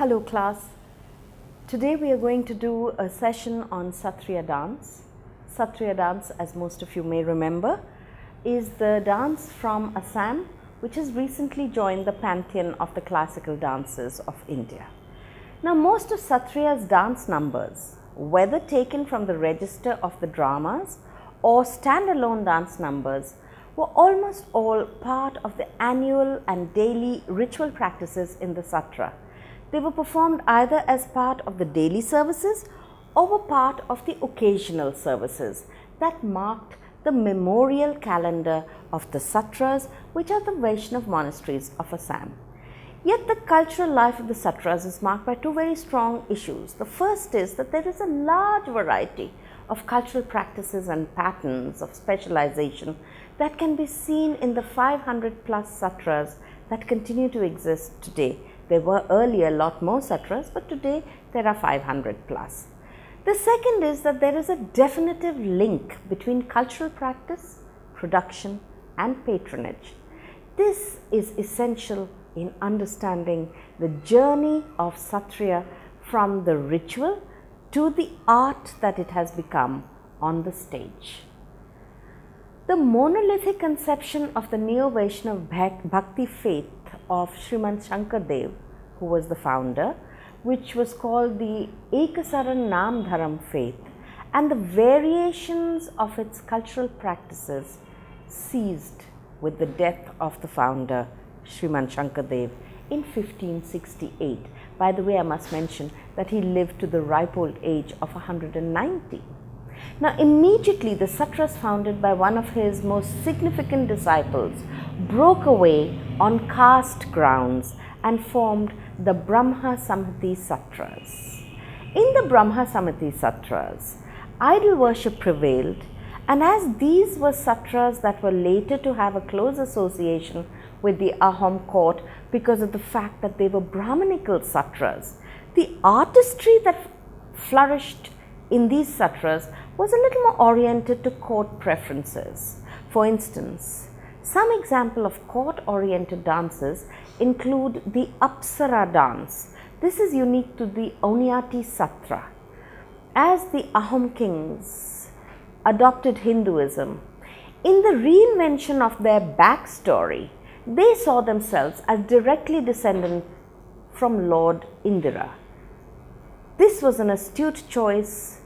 Hello class. Today we are going to do a session on Sattriya dance. Sattriya dance, as most of you may remember, is the dance from Assam which has recently joined the pantheon of the classical dances of India. Now most of Sattriya's dance numbers, whether taken from the register of the dramas or standalone dance numbers, were almost all part of the annual and daily ritual practices in the Satra. They were performed either as part of the daily services or were part of the occasional services that marked the memorial calendar of the Satras, which are the Vaishnav monasteries of Assam. Yet the cultural life of the Satras is marked by two very strong issues. The first is that there is a large variety of cultural practices and patterns of specialization that can be seen in the 500 plus Satras that continue to exist today. There were earlier a lot more Satras, but today there are 500 plus. The second is that there is a definitive link between cultural practice, production and patronage. This is essential in understanding the journey of Sattriya from the ritual to the art that it has become on the stage. The monolithic conception of the Neo-Vaishnav Bhakti faith of Sriman Shankardev, who was the founder, which was called the Ekasaran Nam Dharam faith, and the variations of its cultural practices ceased with the death of the founder, Sriman Shankardev, in 1568. By the way, I must mention that he lived to the ripe old age of 190. Now, immediately the Satras founded by one of his most significant disciples broke away on caste grounds and formed the Brahma Samhiti Satras. In the Brahma Samhiti Satras, idol worship prevailed, and as these were Satras that were later to have a close association with the Ahom court because of the fact that they were Brahmanical Satras, the artistry that flourished in these Satras was a little more oriented to court preferences. For instance, some example of court-oriented dances include the Apsara dance. This is unique to the Auniyati Satra. As the Ahom kings adopted Hinduism, in the reinvention of their backstory, they saw themselves as directly descendant from Lord Indira. This was an astute choice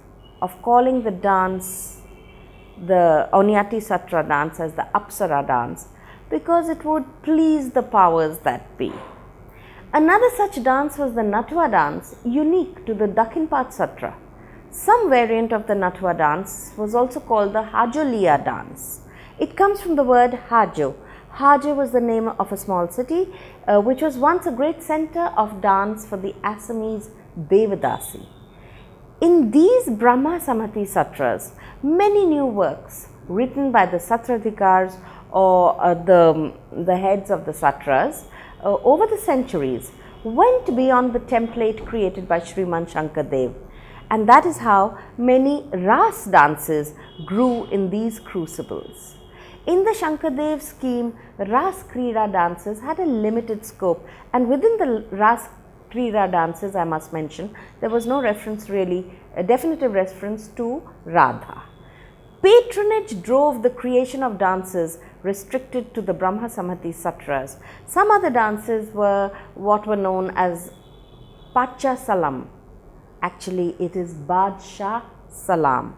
of calling the dance, the Auniyati Satra dance, as the Apsara dance, because it would please the powers that be. Another such dance was the Natwa dance, unique to the Dakhinpat Satra. Some variant of the Natwa dance was also called the Hajoliya dance. It comes from the word Hajo. Hajo was the name of a small city which was once a great center of dance for the Assamese Devadasi. In these Brahma Samhiti Satras, many new works written by the Satradhikars or the heads of the Satras over the centuries went beyond the template created by Sriman Shankardev, and that is how many Ras dances grew in these crucibles. In the Shankardev scheme, Ras Krida dances had a limited scope, and within the Ras Krida dances, I must mention, there was no reference really, a definitive reference to Radha. Patronage drove the creation of dances restricted to the Brahma Samhiti Satras. Some other dances were what were known as Pacha Salam. Actually, it is Badshah Salam.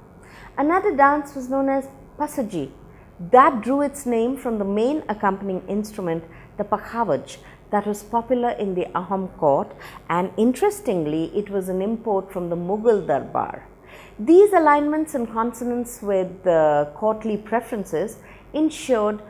Another dance was known as Pasaji. That drew its name from the main accompanying instrument, the Pakhavaj, that was popular in the Ahom court, and interestingly, it was an import from the Mughal Darbar. These alignments in consonance with the courtly preferences ensured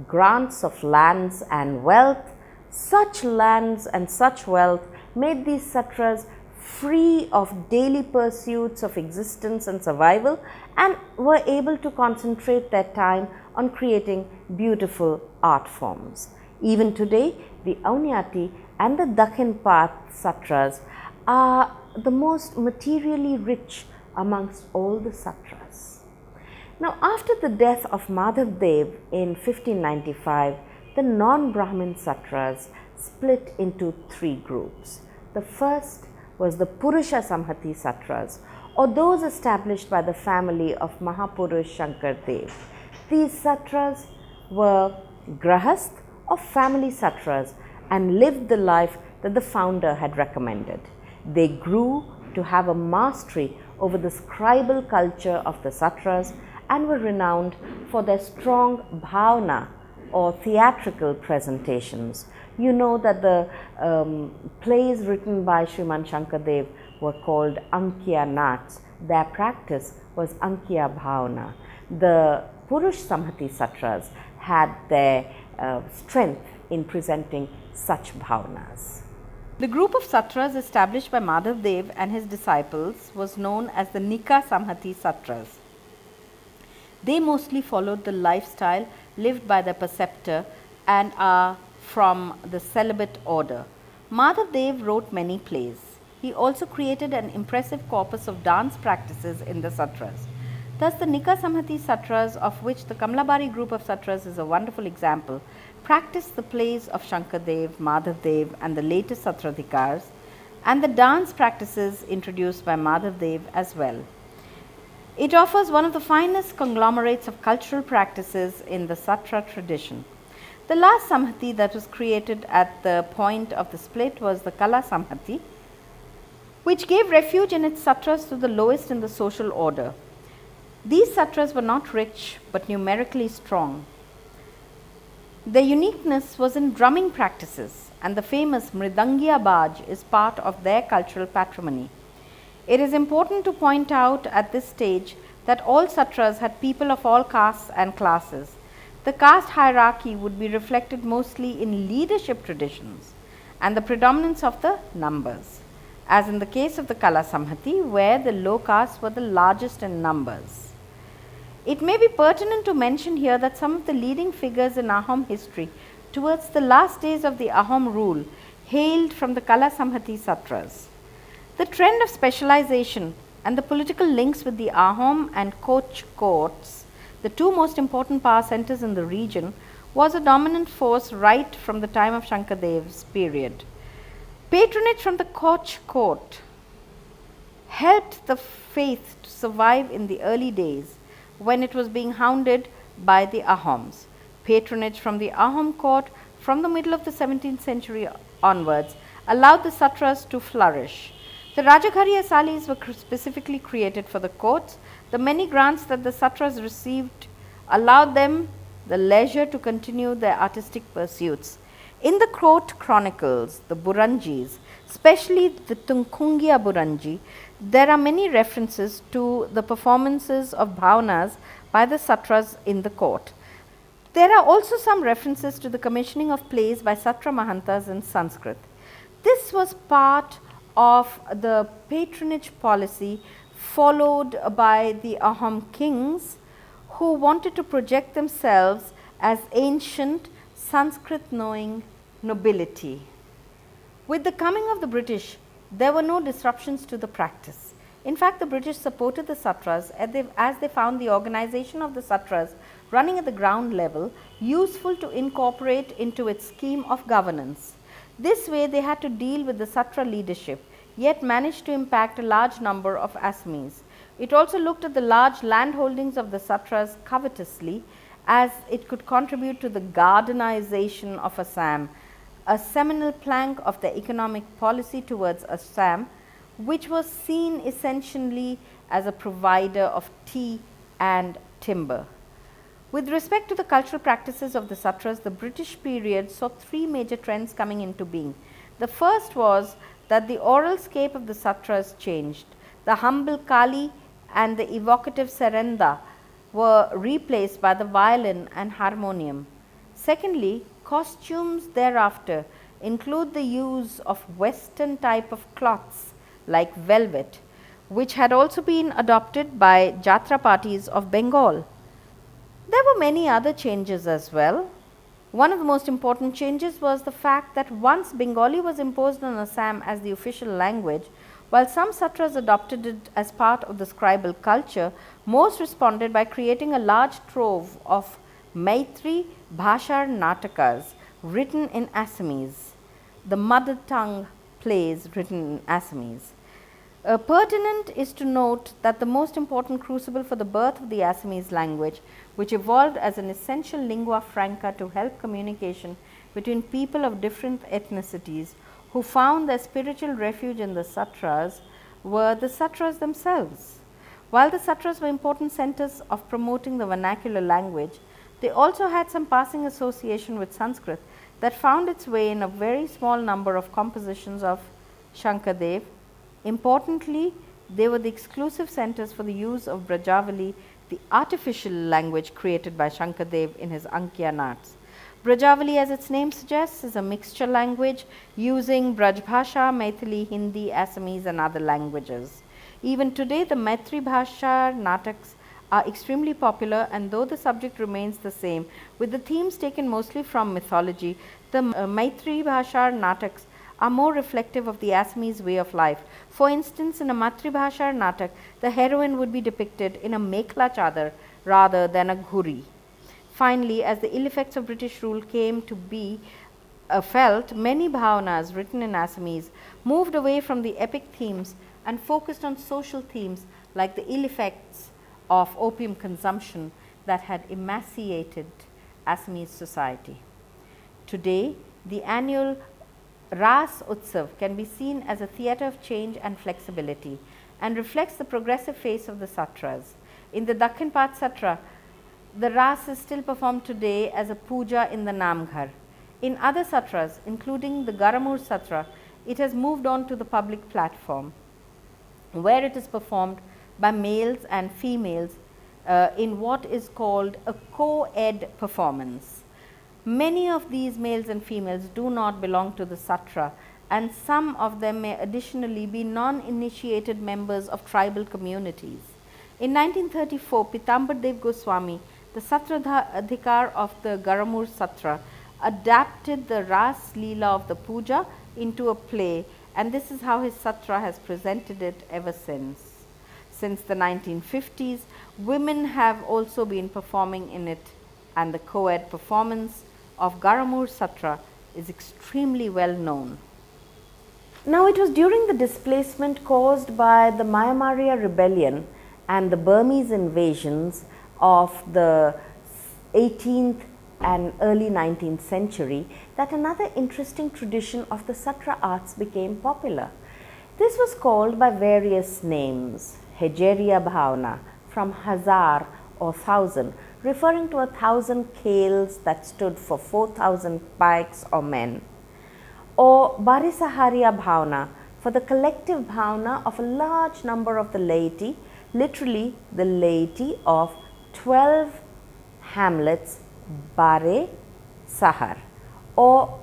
grants of lands and wealth. Such lands and such wealth made these Satras free of daily pursuits of existence and survival, and were able to concentrate their time on creating beautiful art forms. Even today, the Auniyati and the Dakhinpat Satras are the most materially rich amongst all the Satras. Now, after the death of Madhav Dev in 1595, the non-Brahmin Satras split into three groups. The first was the Purusha Samhati Satras, or those established by the family of Mahapurush Shankar Dev. These satras were grahasth or family satras and lived the life that the founder had recommended. They grew to have a mastery over the scribal culture of the satras and were renowned for their strong bhavana or theatrical presentations. You know that the plays written by Sriman Shankardev were called Ankiya Nats. Their practice was Ankiya Bhavana. The Purush Samhati Satras had their strength in presenting such bhavanas. The group of satras established by Madhav Dev and his disciples was known as the Nika Samhati Satras. They mostly followed the lifestyle lived by their preceptor and are from the celibate order. Madhav Dev wrote many plays. He also created an impressive corpus of dance practices in the satras. Thus, the Nika Samhati Satras, of which the Kamalabari group of satras is a wonderful example, practiced the plays of Shankardev, Madhav Dev and the latest Satradhikars, and the dance practices introduced by Madhav Dev as well. It offers one of the finest conglomerates of cultural practices in the Satra tradition. The last Samhati that was created at the point of the split was the Kala Samhati, which gave refuge in its satras to the lowest in the social order. These satras were not rich but numerically strong. Their uniqueness was in drumming practices, and the famous Mridangiya Baj is part of their cultural patrimony. It is important to point out at this stage that all satras had people of all castes and classes. The caste hierarchy would be reflected mostly in leadership traditions and the predominance of the numbers, as in the case of the Kala Samhati, where the low castes were the largest in numbers. It may be pertinent to mention here that some of the leading figures in Ahom history towards the last days of the Ahom rule hailed from the Kala Samhati Satras. The trend of specialization and the political links with the Ahom and Koch courts, the two most important power centers in the region, was a dominant force right from the time of Shankardev's period. Patronage from the Koch court helped the faith to survive in the early days when it was being hounded by the Ahoms. Patronage from the Ahom court from the middle of the 17th century onwards allowed the satras to flourish. The Rajaghariya Salis were specifically created for the courts. The many grants that the satras received allowed them the leisure to continue their artistic pursuits. In the court chronicles, the Buranjis, especially the Tunkungia Buranji, there are many references to the performances of bhavanas by the satras in the court. There are also some references to the commissioning of plays by Satra Mahantas in Sanskrit. This was part of the patronage policy followed by the Ahom kings, who wanted to project themselves as ancient Sanskrit knowing nobility. With the coming of the British, there were no disruptions to the practice. In fact, the British supported the satras as they found the organization of the satras running at the ground level useful to incorporate into its scheme of governance. This way, they had to deal with the satra leadership, yet managed to impact a large number of Assamese. It also looked at the large land holdings of the satras covetously, as it could contribute to the gardenization of Assam, a seminal plank of the economic policy towards Assam, which was seen essentially as a provider of tea and timber. With respect to the cultural practices of the satras, the British period saw three major trends coming into being. The first was that the oral scape of the satras changed. The humble Kali and the evocative Serenda were replaced by the violin and harmonium. Secondly, costumes thereafter include the use of western type of cloths like velvet, which had also been adopted by Jatra parties of Bengal. There were many other changes as well. One of the most important changes was the fact that once Bengali was imposed on Assam as the official language, while some satras adopted it as part of the scribal culture, most responded by creating a large trove of Maitri Bhashar Natakas written in Assamese, the mother tongue plays written in Assamese. Pertinent is to note that the most important crucible for the birth of the Assamese language, which evolved as an essential lingua franca to help communication between people of different ethnicities who found their spiritual refuge in the Satras, were the Satras themselves. While the Satras were important centers of promoting the vernacular language, they also had some passing association with Sanskrit that found its way in a very small number of compositions of Shankardev. Importantly, they were the exclusive centers for the use of Brajavali, the artificial language created by Shankardev in his Ankya Nats. Brajavali, as its name suggests, is a mixture language using Brajbhasha, Maithili, Hindi, Assamese and other languages. Even today, the Maitri Bhasha Nataks are extremely popular, and though the subject remains the same, with the themes taken mostly from mythology, the Maitri Bhasha Nataks are more reflective of the Assamese way of life. For instance, in a Matribhasha Natak, the heroine would be depicted in a Mekhla Chadar rather than a Ghuri. Finally, as the ill effects of British rule came to be felt, many bhavanas written in Assamese moved away from the epic themes and focused on social themes like the ill effects of opium consumption that had emaciated Assamese society. Today, the annual Ras Utsav can be seen as a theatre of change and flexibility and reflects the progressive phase of the Satras. In the Dakhinpat Satra, the Ras is still performed today as a puja in the Namghar. In other Satras, including the Garamur Satra, it has moved on to the public platform, where it is performed by males and females in what is called a co-ed performance. Many of these males and females do not belong to the Satra, and some of them may additionally be non-initiated members of tribal communities. In 1934, Pitambar Dev Goswami, the Satradhikar of the Garamur Satra, adapted the Ras Leela of the Puja into a play, and this is how his Satra has presented it ever since. Since the 1950s, women have also been performing in it, and the co-ed performance of Garamur Satra is extremely well known. Now, it was during the displacement caused by the Mayamaria rebellion and the Burmese invasions of the 18th and early 19th century that another interesting tradition of the Satra arts became popular. This was called by various names: Hejeria Bhavana, from Hazar or 1000, referring to 1,000 kales that stood for 4,000 pikes or men, or Barisaharya Bhavana, for the collective bhavana of a large number of the laity, literally the laity of 12 hamlets, Bare Sahar, or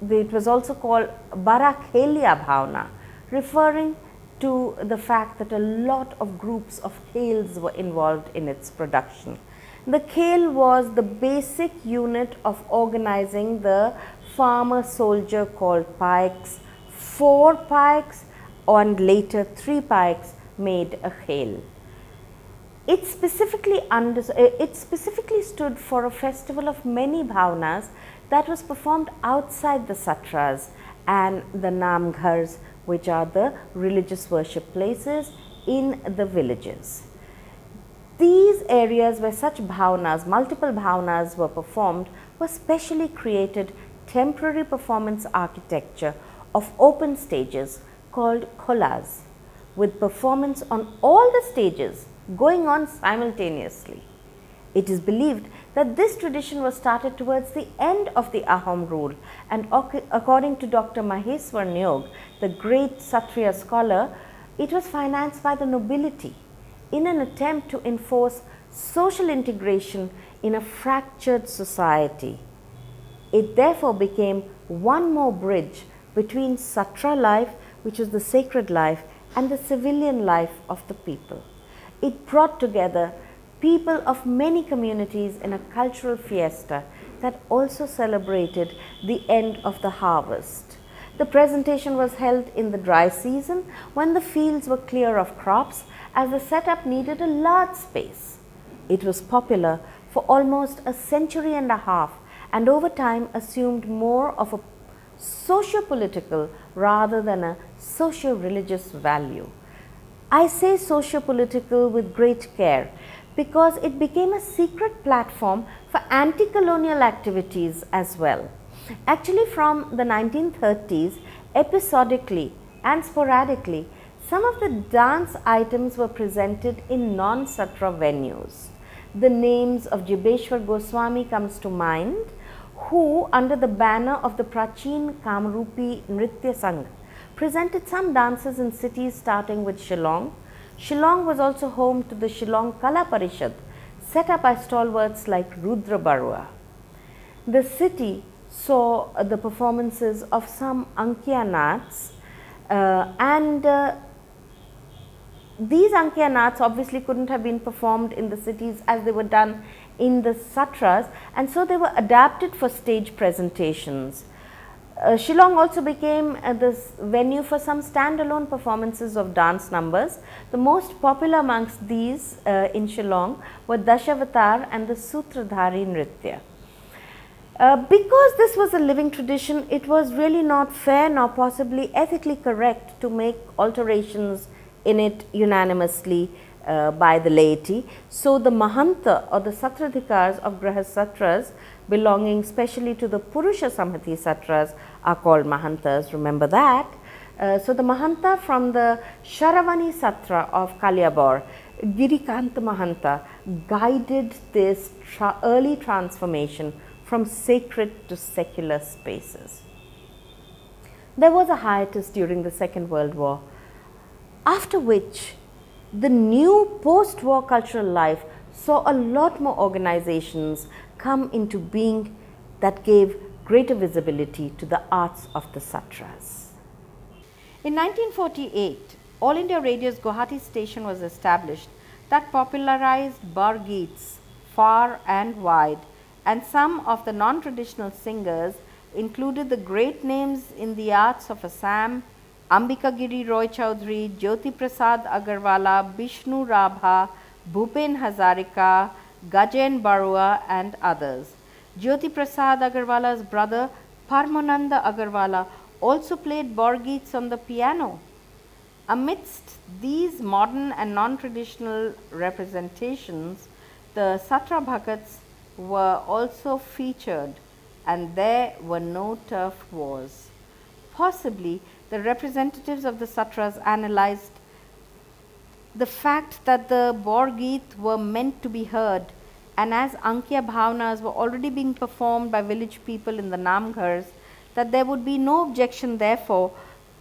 it was also called Barakhelia Bhavana, referring to the fact that a lot of groups of kales were involved in its production. The kale was the basic unit of organizing the farmer soldier called pikes. 4 pikes and later 3 pikes made a kale. It specifically stood for a festival of many bhavanas that was performed outside the Satras and the Namghars, which are the religious worship places in the villages. These areas where such bhavanas, multiple bhavanas were performed, were specially created temporary performance architecture of open stages called kholas, with performance on all the stages going on simultaneously. It is believed that this tradition was started towards the end of the Ahom rule, and according to Dr. Maheswar Nyog, the great Sattriya scholar, it was financed by the nobility in an attempt to enforce social integration in a fractured society. It therefore became one more bridge between Satra life, which was the sacred life, and the civilian life of the people. It brought together people of many communities in a cultural fiesta that also celebrated the end of the harvest. The presentation was held in the dry season when the fields were clear of crops, as the setup needed a large space. It was popular for almost a century and a half, and over time assumed more of a socio-political rather than a socio-religious value. I say socio-political with great care because it became a secret platform for anti-colonial activities as well. Actually, from the 1930s, episodically and sporadically, some of the dance items were presented in non-Satra venues. The names of Jibeshwar Goswami comes to mind, who under the banner of the Prachin Kamrupi Nritya Sangh presented some dances in cities starting with Shillong. Shillong was also home to the Shillong Kala Parishad, set up by stalwarts like Rudra Barua. The city saw the performances of some Ankiya Nats and these Ankiya Nats obviously couldn't have been performed in the cities as they were done in the Satras, and so they were adapted for stage presentations. Shillong also became this venue for some standalone performances of dance numbers. The most popular amongst these in Shillong were Dashavatar and the Sutradhari Nritya. Because this was a living tradition, it was really not fair nor possibly ethically correct to make alterations in it unanimously by the laity. So, the Mahanta or the Satradhikars of Grahas Satras belonging specially to the Purusha Samhati Satras are called Mahantas, remember that. So, the Mahanta from the Sharavani Satra of Kaliabor, Girikant Mahanta, guided this early transformation from sacred to secular spaces. There was a hiatus during the Second World War, after which the new post-war cultural life saw a lot more organizations come into being that gave greater visibility to the arts of the Satras. In 1948, All India Radio's Guwahati station was established that popularized bar geets far and wide, and some of the non-traditional singers included the great names in the arts of Assam, Ambika Giri Roy Chaudhary, Jyoti Prasad Agarwala, Bishnu Rabha, Bhupen Hazarika, Gajen Barua and others. Jyoti Prasad Agarwala's brother Parmananda Agarwala also played borgeets on the piano. Amidst these modern and non-traditional representations, the Satra Bhagats were also featured, and there were no turf wars. Possibly, the representatives of the Satras analyzed the fact that the borgeet were meant to be heard, and as Ankiya Bhavnas were already being performed by village people in the Namghars, that there would be no objection therefore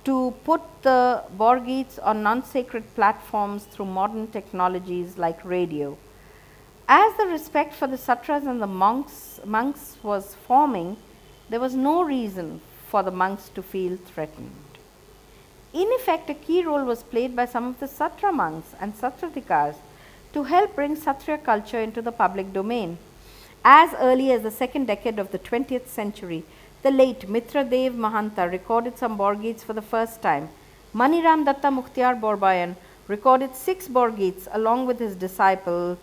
to put the borgeets on non-sacred platforms through modern technologies like radio. As the respect for the Satras and the monks was forming, there was no reason for the monks to feel threatened. In effect, a key role was played by some of the Satra monks and Satradhikars to help bring Sattriya culture into the public domain. As early as the second decade of the 20th century, the late Mitradev Mahanta recorded some borgeets for the first time. Maniram Datta Mukhtiar Borbayan recorded 6 borgeets along with his disciple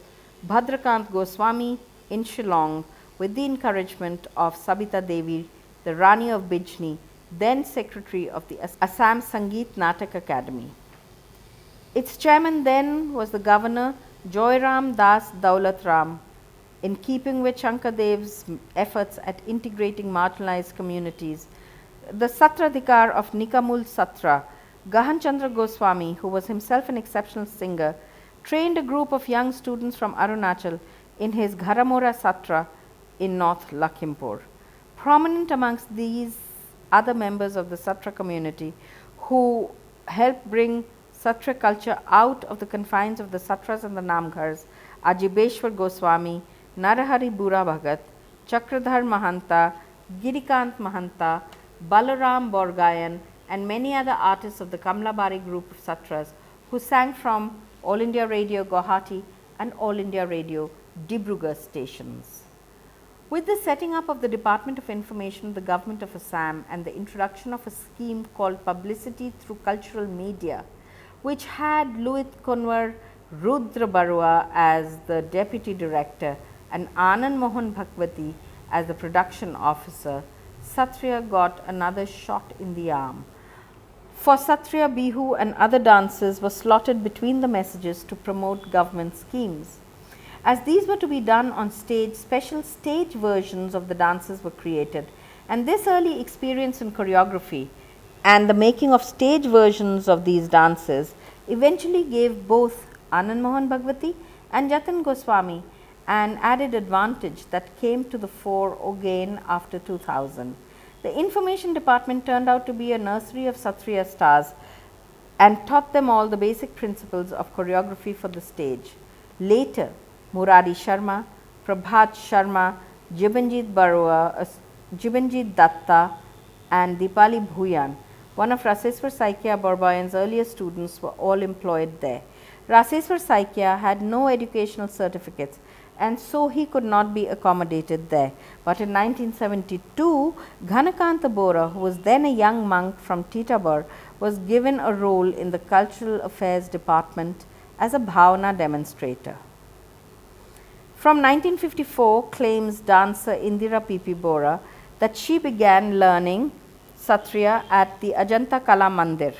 Bhadrakant Goswami in Shillong with the encouragement of Sabita Devi, the Rani of Bijni, then secretary of the Assam Sangeet Natak Academy. Its chairman then was the governor Joyram Das Daulat Ram, in keeping with Shankardev's efforts at integrating marginalized communities. The Satradhikar of Nikamul Satra, Gahan Chandra Goswami, who was himself an exceptional singer, trained a group of young students from Arunachal in his Gharamora Satra in North Lakhimpur. Prominent amongst these other members of the Satra community who helped bring Satra culture out of the confines of the Satras and the Namghars are Jibeshwar Goswami, Narahari Bura Bhagat, Chakradhar Mahanta, Girikant Mahanta, Balaram Borgayan, and many other artists of the Kamlabari group of Satras who sang from All India Radio Guwahati and All India Radio Dibrugarh stations. With the setting up of the Department of Information of the Government of Assam and the introduction of a scheme called Publicity Through Cultural Media, which had Luit Kunwar Rudra Barua as the Deputy Director and Anand Mohan Bhagwati as the Production Officer, Sattriya got another shot in the arm. For Sattriya, Bihu and other dances were slotted between the messages to promote government schemes. As these were to be done on stage, special stage versions of the dances were created, and this early experience in choreography and the making of stage versions of these dances eventually gave both Anand Mohan Bhagwati and Jatin Goswami an added advantage that came to the fore again after 2000. The information department turned out to be a nursery of Sattriya stars and taught them all the basic principles of choreography for the stage. Later, Murari Sharma, Prabhat Sharma, Jibanjit Barua, Jibanjit Datta and Dipali Bhuyan, one of Raseswar Saikia Borbayan's earliest students, were all employed there. Raseswar Saikia had no educational certificates, and so he could not be accommodated there. But in 1972, Ghanakanta Bora, who was then a young monk from Titabar, was given a role in the Cultural Affairs Department as a Bhavana demonstrator. From 1954, claims dancer Indira P.P. Bora that she began learning Sattriya at the Ajanta Kala Mandir.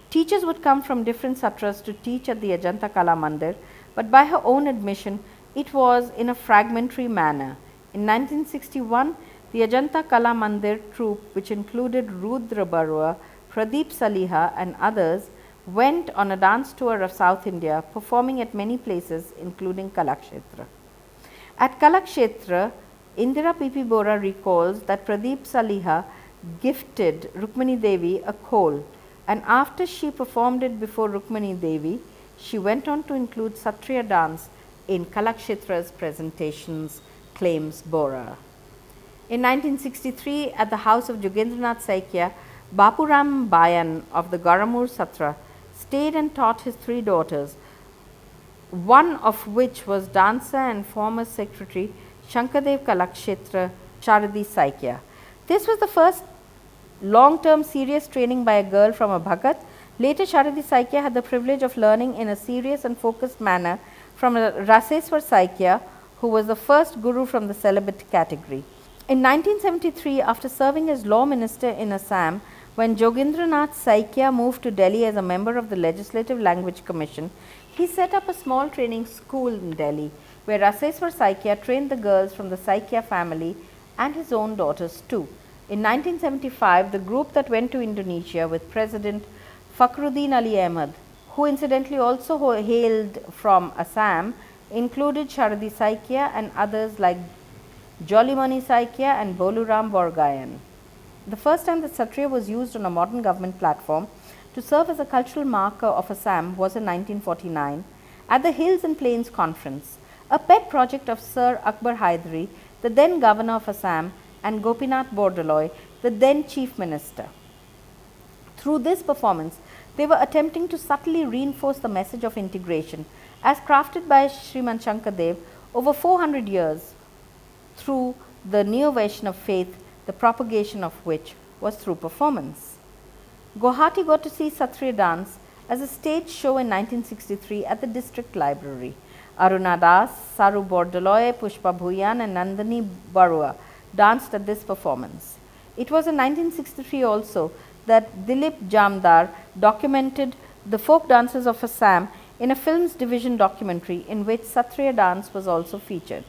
Teachers would come from different satras to teach at the Ajanta Kala Mandir, but by her own admission, it was in a fragmentary manner. In 1961, the Ajanta Kala Mandir troupe, which included Rudra Barua, Pradeep Saliha and others, went on a dance tour of South India, performing at many places including Kalakshetra. At Kalakshetra, Indira P.P. Bora recalls that Pradeep Saliha gifted Rukmani Devi a khol, and after she performed it before Rukmani Devi, she went on to include Sattriya dance in Kalakshetra's presentations, claims Bora. In 1963, at the house of Jogendranath Saikia, Bapuram Bayan of the Garamur Satra stayed and taught his three daughters, one of which was dancer and former secretary Shankadev Kalakshetra Sharadi Saikia. This was the first long-term serious training by a girl from a Bhagat. Later, Sharadi Saikia had the privilege of learning in a serious and focused manner from Raseswar Saikia, who was the first guru from the celibate category. In 1973, after serving as law minister in Assam, when Jogendranath Saikia moved to Delhi as a member of the Legislative Language Commission, he set up a small training school in Delhi, where Raseswar Saikia trained the girls from the Saikia family and his own daughters too. In 1975, the group that went to Indonesia with President Fakhruddin Ali Ahmad, who incidentally also hailed from Assam, included Sharadi Saikia and others like Jolimani Saikia and Boluram Borgayan. The first time that Sattriya was used on a modern government platform to serve as a cultural marker of Assam was in 1949 at the Hills and Plains Conference, a pet project of Sir Akbar Haidari, the then governor of Assam, and Gopinath Bordoloi, the then chief minister. Through this performance, they were attempting to subtly reinforce the message of integration as crafted by Sriman Shankadev over 400 years through the Neo-Vaishnav faith, the propagation of which was through performance. Guwahati got to see Sattriya dance as a stage show in 1963 at the district library. Aruna Das, Saru Bordoloi, Pushpa Bhuyan and Nandini Barua danced at this performance. It was in 1963 also that Dilip Jamdar documented the folk dances of Assam in a films division documentary in which Sattriya dance was also featured.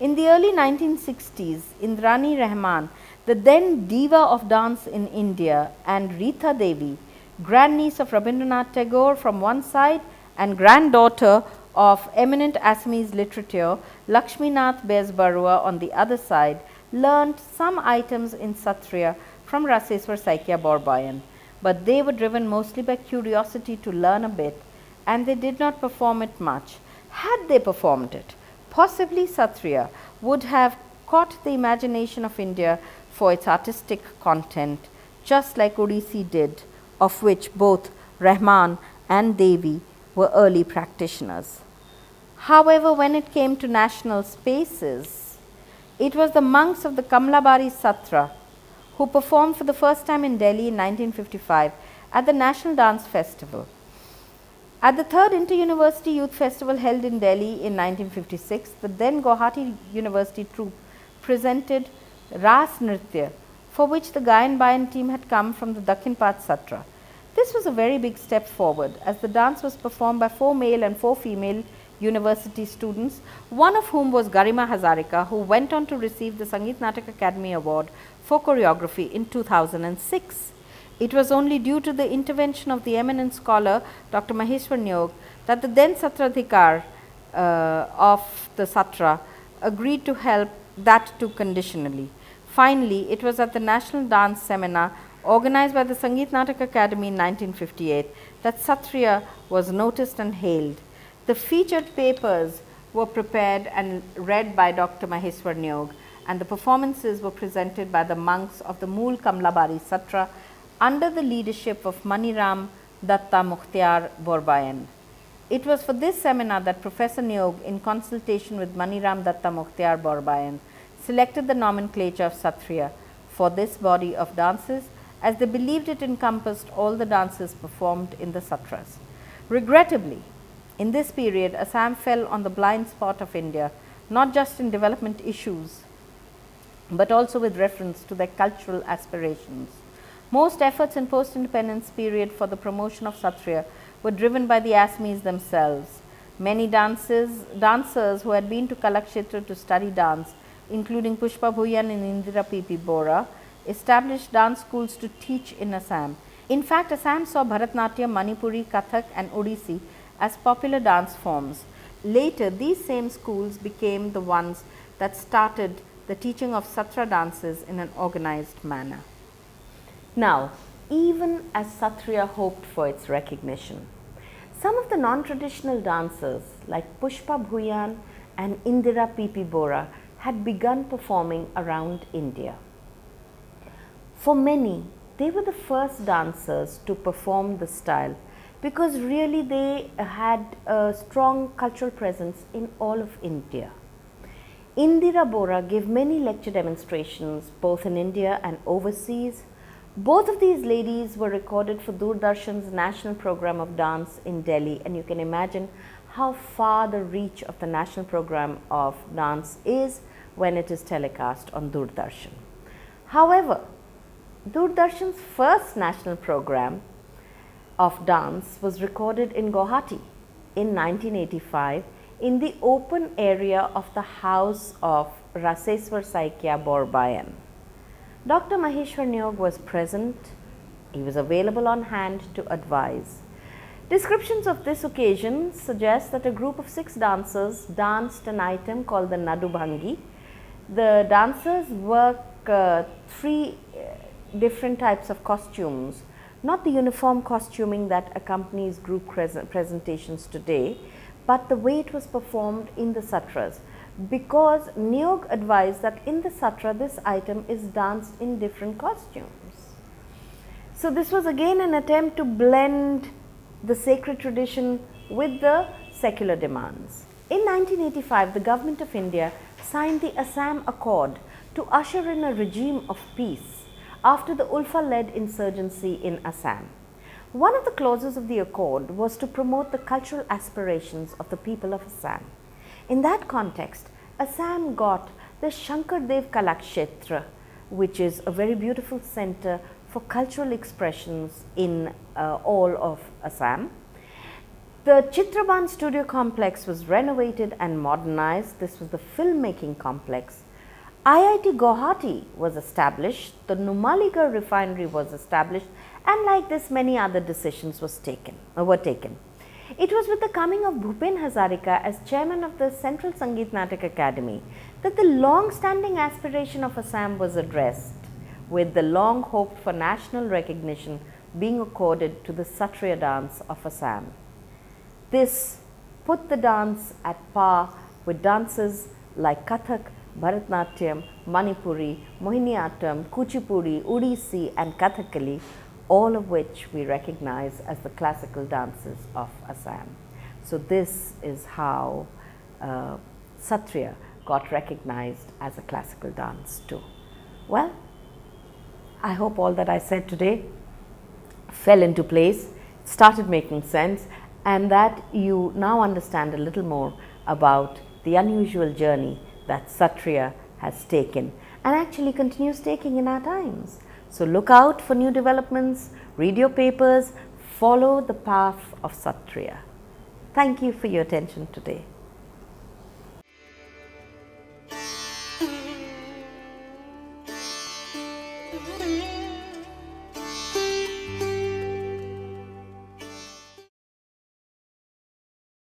In the early 1960s, Indrani Rahman, the then diva of dance in India, and Rita Devi, grandniece of Rabindranath Tagore from one side and granddaughter of eminent Assamese literature Lakshmi Nath Bezbarua on the other side, learnt some items in Sattriya from Raseswar Saikia Borbayan, but they were driven mostly by curiosity to learn a bit, and they did not perform it much. Had they performed it, possibly Sattriya would have caught the imagination of India for its artistic content, just like Odissi did, of which both Rahman and Devi were early practitioners. However, when it came to national spaces, it was the monks of the Kamlabari Satra who performed for the first time in Delhi in 1955 at the National Dance Festival. At the third Inter-University Youth Festival held in Delhi in 1956, the then Guwahati University troupe presented Ras Nritya for which the Gayan Bayan team had come from the Dakhinpad Satra. This was a very big step forward, as the dance was performed by 4 male and 4 female university students, one of whom was Garima Hazarika, who went on to receive the Sangeet Natak Academy Award for choreography in 2006. It was only due to the intervention of the eminent scholar Dr. Maheshwar Nyog that the then Satradhikar of the Satra agreed to help, that too conditionally. Finally, it was at the National Dance Seminar organized by the Sangeet Natak Academy in 1958 that Sattriya was noticed and hailed. The featured papers were prepared and read by Dr. Maheshwar Nyog, and the performances were presented by the monks of the Mool Kamlabari Satra under the leadership of Maniram Datta Mukhtiar Borbayan. It was for this seminar that Professor Nyog, in consultation with Maniram Datta Mukhtiar Borbayan, selected the nomenclature of Sattriya for this body of dances, as they believed it encompassed all the dances performed in the Satras. Regrettably, in this period, Assam fell on the blind spot of India, not just in development issues, but also with reference to their cultural aspirations. Most efforts in post-independence period for the promotion of Sattriya were driven by the Assamese themselves. Many dancers who had been to Kalakshetra to study dance, including Pushpa Bhuyan and Indira P.P. Bora, established dance schools to teach in Assam. In fact, Assam saw Bharatnatyam, Manipuri, Kathak and Odissi as popular dance forms. Later, these same schools became the ones that started the teaching of Satra dances in an organized manner. Now, even as Sattriya hoped for its recognition, some of the non-traditional dancers like Pushpa Bhuyan and Indira P.P. Bora had begun performing around India. For many, they were the first dancers to perform the style, because really they had a strong cultural presence in all of India. Indira Bora gave many lecture demonstrations both in India and overseas. Both of these ladies were recorded for Doordarshan's national program of dance in Delhi, and you can imagine how far the reach of the national program of dance is when it is telecast on Doordarshan. However, Doordarshan's first national program of dance was recorded in Guwahati in 1985 in the open area of the house of Raseswar Saikya Borbayan. Dr. Maheshwar Nyog was present. He was available on hand to advise. Descriptions of this occasion suggest that a group of 6 dancers danced an item called the Nadu Bhangi. The dancers work 3 different types of costumes, not the uniform costuming that accompanies group presentations today, but the way it was performed in the Satras, because Nyog advised that in the Satra this item is danced in different costumes. So this was again an attempt to blend the sacred tradition with the secular demands. In 1985, the Government of India signed the Assam Accord to usher in a regime of peace after the Ulfa-led insurgency in Assam. One of the clauses of the accord was to promote the cultural aspirations of the people of Assam. In that context, Assam got the Shankardev Kalakshetra, which is a very beautiful center for cultural expressions in all of Assam. The Chitraban studio complex was renovated and modernized. This was the filmmaking complex. IIT Guwahati was established, the Numaligarh refinery was established, and like this many other decisions were taken. It was with the coming of Bhupen Hazarika as chairman of the Central Sangeet Natak Academy that the long-standing aspiration of Assam was addressed, with the long hoped for national recognition being accorded to the Sattriya dance of Assam. This put the dance at par with dances like Kathak, Bharatnatyam, Manipuri, Mohiniyattam, Kuchipudi, Odissi and Kathakali, all of which we recognize as the classical dances of Assam. So this is how Sattriya got recognized as a classical dance too. Well, I hope all that I said today fell into place, started making sense, and that you now understand a little more about the unusual journey that Sattriya has taken, and actually continues taking in our times. So look out for new developments, read your papers, follow the path of Sattriya. Thank you for your attention today.